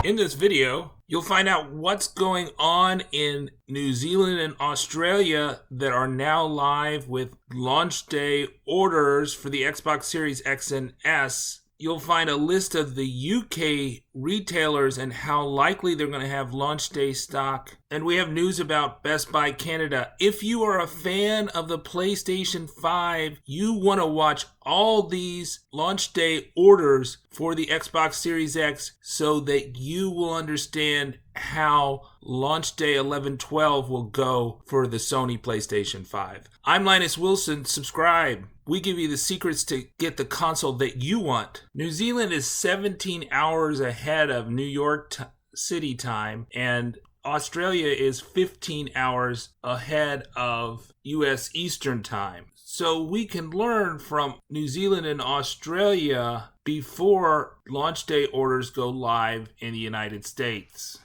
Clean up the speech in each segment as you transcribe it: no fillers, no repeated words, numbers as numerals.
In this video, you'll find out what's going on in New Zealand and Australia that are now live with launch day orders for the Xbox Series X and S. You'll find a list of the UK retailers and how likely they're going to have launch day stock. And we have news about Best Buy Canada. If you are a fan of the PlayStation 5, you want to watch all these launch day orders for the Xbox Series X so that you will understand how launch day 11/12 will go for the Sony PlayStation 5. I'm Linus Wilson. Subscribe. We give you the secrets to get the console that you want. New Zealand is 17 hours ahead of New York City time, and Australia is 15 hours ahead of US Eastern time. So we can learn from New Zealand and Australia before launch day orders go live in the United States.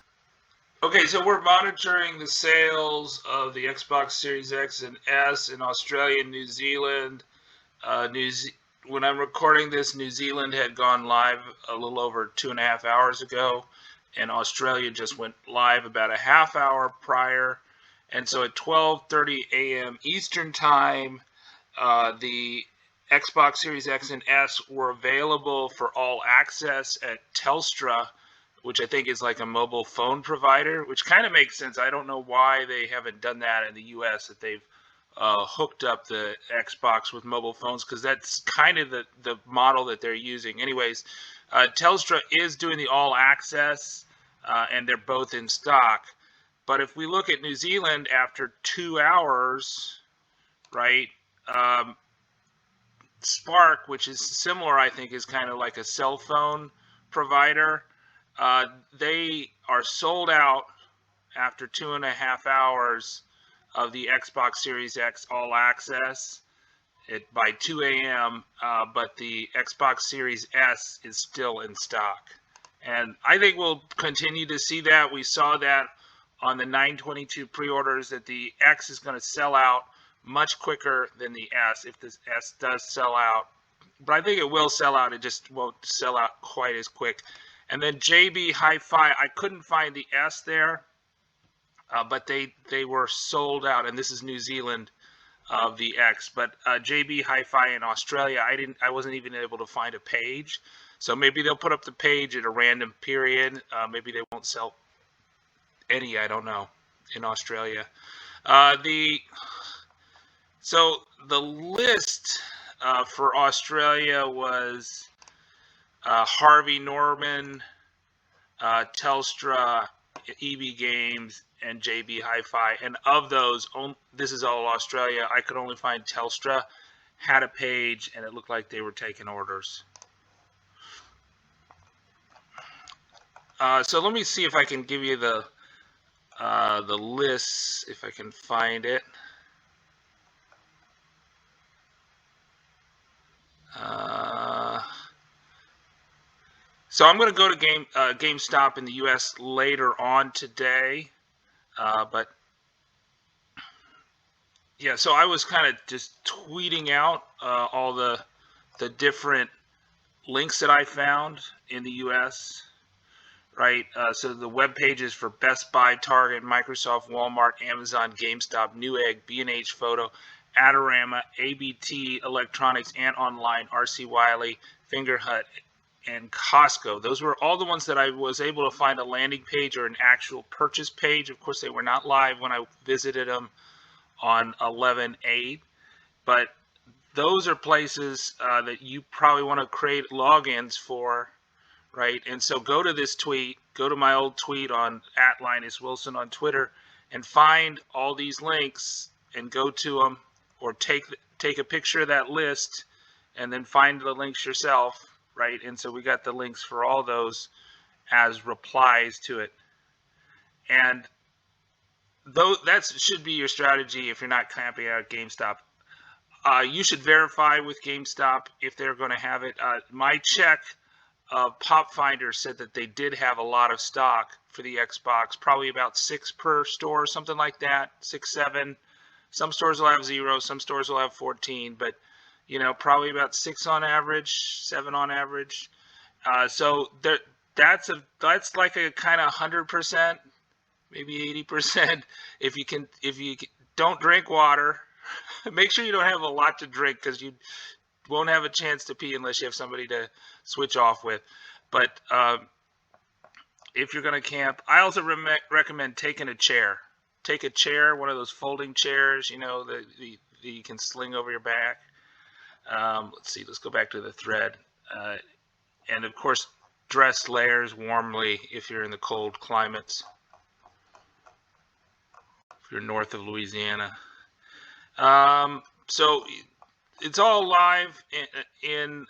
Okay, so we're monitoring the sales of the Xbox Series X and S in Australia and New Zealand. When I'm recording this, New Zealand had gone live a little over 2.5 hours ago, and Australia just went live about a half hour prior. And so at 12:30 a.m. Eastern time, the Xbox Series X and S were available for all access at Telstra, which I think is like a mobile phone provider, which kind of makes sense. I don't know why they haven't done that in the US, that they've hooked up the Xbox with mobile phones, because that's kind of the model that they're using. Anyways, Telstra is doing the all access, and they're both in stock. But if we look at New Zealand after 2 hours, right, Spark, which is similar, I think, is kind of like a cell phone provider. They are sold out after 2.5 hours of the Xbox Series X All Access by 2 a.m., but the Xbox Series S is still in stock. And I think we'll continue to see that. We saw that on the 9/22 pre-orders, that the X is going to sell out much quicker than the S, if this S does sell out. But I think it will sell out. It just won't sell out quite as quick. And then JB Hi-Fi, I couldn't find the S there. But they were sold out, and this is New Zealand of the X. But JB Hi-Fi in Australia, I wasn't even able to find a page. So maybe they'll put up the page at a random period. Maybe they won't sell any. I don't know, in Australia. So the list for Australia was Harvey Norman, Telstra, EB Games, and JB Hi-Fi. And of those, this is all Australia. I could only find Telstra had a page, and it looked like they were taking orders. So let me see if I can give you the list, if I can find it. So I'm going to go to GameStop in the U.S. later on today, but yeah. So I was kind of just tweeting out all the different links that I found in the U.S. Right. So the web pages for Best Buy, Target, Microsoft, Walmart, Amazon, GameStop, Newegg, B&H Photo, Adorama, ABT Electronics, and Online, RC Wiley, Fingerhut, and Costco. Those were all the ones that I was able to find a landing page or an actual purchase page. Of course, they were not live when I visited them on 11/8, but those are places that you probably want to create logins for, right? And so go to this tweet, go to my old tweet on @LinusWilson on Twitter, and find all these links and go to them, or take a picture of that list and then find the links yourself. Right, and so we got the links for all those as replies to it. And that should be your strategy if you're not camping out at GameStop. You should verify with GameStop if they're going to have it. My check of Pop Finder said that they did have a lot of stock for the Xbox, probably about 6 per store, something like that, 6, 7. Some stores will have 0, some stores will have 14, but probably about 6 on average, 7 on average. So that's like a kind of 100%, maybe 80%. If you don't drink water, make sure you don't have a lot to drink, because you won't have a chance to pee unless you have somebody to switch off with. But if you're going to camp, I also recommend taking a chair. Take a chair, one of those folding chairs, you know, that you can sling over your back. Let's see, let's go back to the thread. And of course, dress layers warmly if you're in the cold climates, if you're north of Louisiana. So it's all live in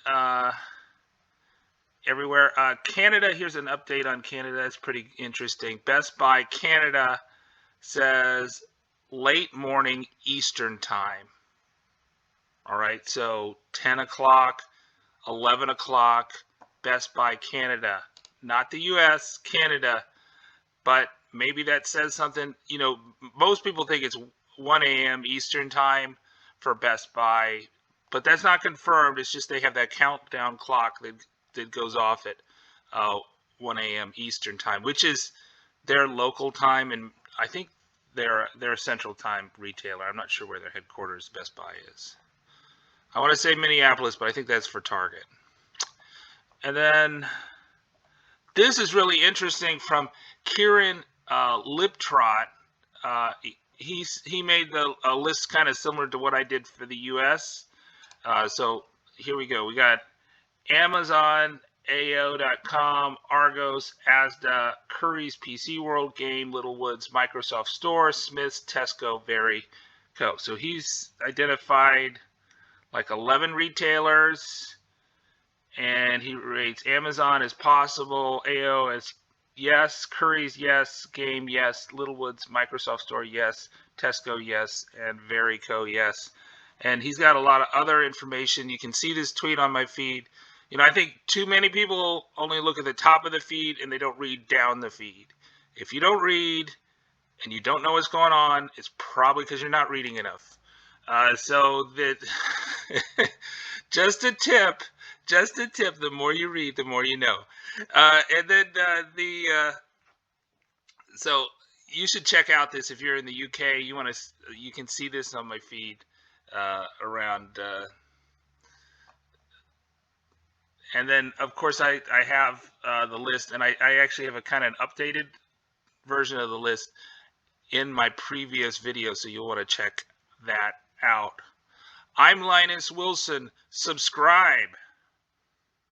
everywhere. Canada, here's an update on Canada. That's pretty interesting. Best Buy Canada says late morning Eastern time. All right, so 10 o'clock, 11 o'clock, Best Buy Canada. Not the US, Canada. But maybe that says something. You know, most people think it's 1 a.m. Eastern time for Best Buy, but that's not confirmed. It's just they have that countdown clock that goes off at 1 a.m. Eastern time, which is their local time, and I think they're a Central Time retailer. I'm not sure where their headquarters Best Buy is. I want to say Minneapolis, but I think that's for Target. And then this is really interesting from Kieran Liptrot. He made a list kind of similar to what I did for the U.S. So here we go. We got Amazon, AO.com, Argos, Asda, Curry's PC World, Game, Littlewoods, Microsoft Store, Smith's, Tesco, Very Co. So he's identified like 11 retailers, and he rates Amazon as possible, AO as yes, Curry's yes, Game yes, Littlewoods, Microsoft Store yes, Tesco yes, and Very Co yes. And he's got a lot of other information. You can see this tweet on my feed. You know, I think too many people only look at the top of the feed and they don't read down the feed. If you don't read and you don't know what's going on, it's probably because you're not reading enough. So that just a tip, the more you read, the more you know. And then so you should check out this if you're in the UK. You can see this on my feed around. And then, of course, I have the list, and I actually have a kind of an updated version of the list in my previous video, so you'll want to check that out. I'm Linus Wilson. Subscribe.